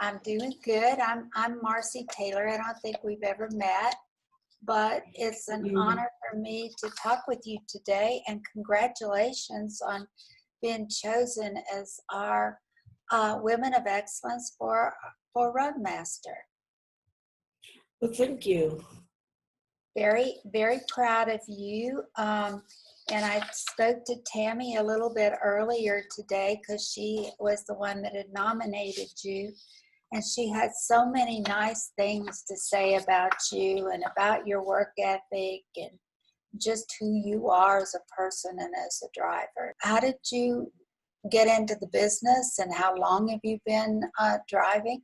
I'm doing good. I'm Marcia Taylor. I don't think we've ever met, but it's an honor for me to talk with you today. And congratulations on being chosen as our Women of Excellence for RoadMaster. Well, thank you. Very, very proud of you. And I spoke to Tammy a little bit earlier today because she was the one that had nominated you. And she had so many nice things to say about you and about your work ethic and just who you are as a person and as a driver. How did you get into the business and how long have you been driving?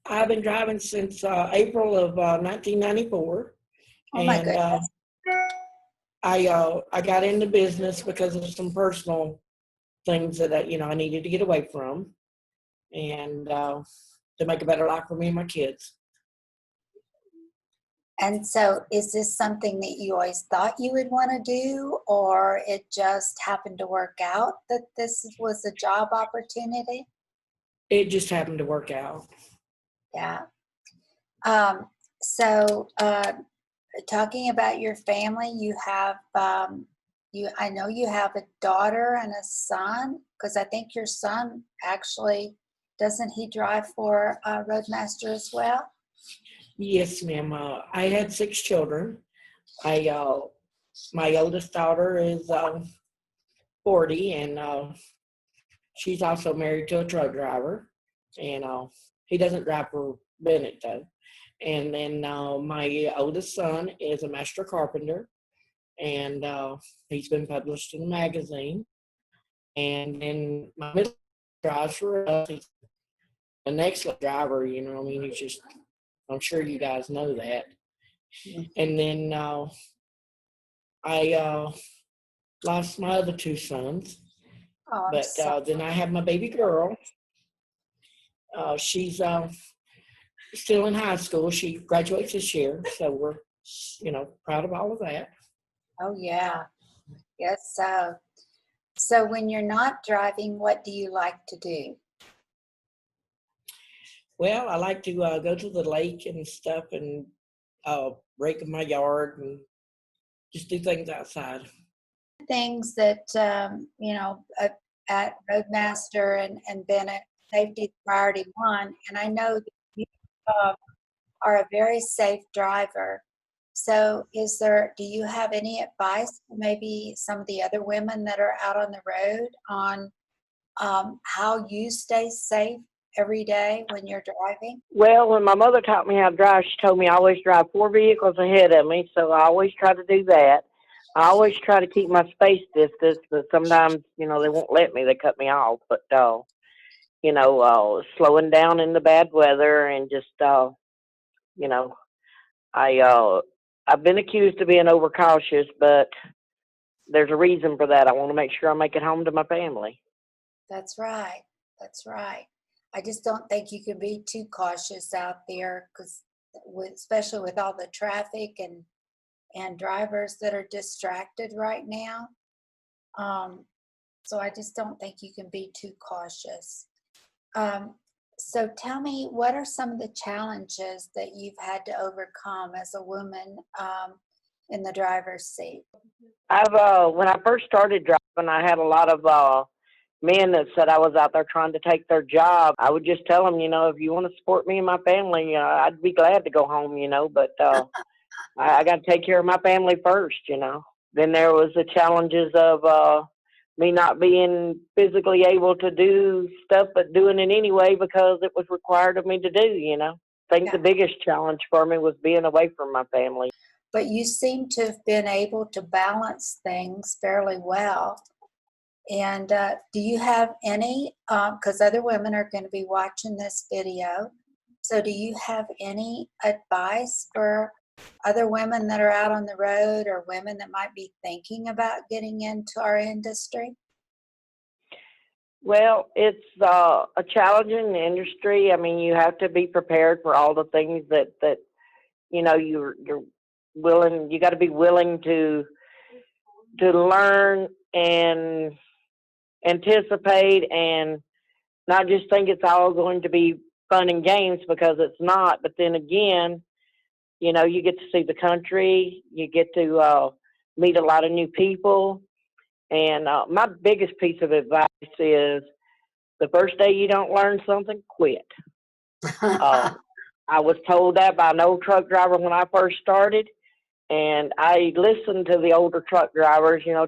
I've been driving since April of 1994. Oh my goodness. I got into business because of some personal things that I needed to get away from, and to make a better life for me and my kids. And so is this something that you always thought you would want to do, or it just happened to work out that this was a job opportunity? It just happened to work out. Yeah. Talking about your family, you have, I know you have a daughter and a son, because I think your son actually, doesn't he drive for RoadMaster as well? Yes, ma'am. I had 6 children. My oldest daughter is 40, and she's also married to a truck driver, and he doesn't drive for Bennett though. And then my oldest son is a master carpenter, and he's been published in a magazine. And then my middle drives for us. He's an excellent driver, he's just, I'm sure you guys know that. And then I lost my other 2 sons. Oh, But then I have my baby girl. She's still in high school. She graduates this year, so we're, proud of all of that. Oh, yeah. Yes, so. So when you're not driving, what do you like to do? Well, I like to go to the lake and stuff and rake my yard and just do things outside. Things that, at RoadMaster and Bennett, safety priority 1, and I know that you are a very safe driver. So do you have any advice for maybe some of the other women that are out on the road on how you stay safe every day when you're driving? Well, when my mother taught me how to drive, she told me I always drive 4 vehicles ahead of me, so I always try to do that. I always try to keep my space distance, but sometimes, they won't let me. They cut me off. But, slowing down in the bad weather and just, I've been accused of being overcautious, but there's a reason for that. I want to make sure I make it home to my family. That's right. That's right. I just don't think you can be too cautious out there, because especially with all the traffic and drivers that are distracted right now. So I just don't think you can be too cautious. So tell me, what are some of the challenges that you've had to overcome as a woman in the driver's seat? When I first started driving, I had a lot of men that said I was out there trying to take their job. I would just tell them, if you want to support me and my family, I'd be glad to go home, but I got to take care of my family first, Then there was the challenges of me not being physically able to do stuff, but doing it anyway because it was required of me to do, I think the biggest challenge for me was being away from my family. But you seem to have been able to balance things fairly well. And do you have any, because other women are going to be watching this video, so do you have any advice for other women that are out on the road or women that might be thinking about getting into our industry? Well, it's a challenging industry. I mean, you have to be prepared for all the things that you're willing. You got to be willing to learn and anticipate and not just think it's all going to be fun and games, because it's not. But then again, you know, you get to see the country, you get to meet a lot of new people. And my biggest piece of advice is the first day you don't learn something, quit. I was told that by an old truck driver when I first started, and I listened to the older truck drivers. You know,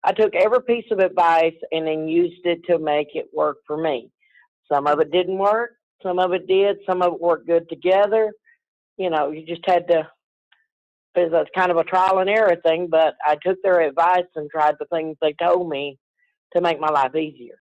I took every piece of advice and then used it to make it work for me. Some of it didn't work, some of it did, some of it worked good together. You know, you just had to. It's kind of a trial and error thing, but I took their advice and tried the things they told me to make my life easier.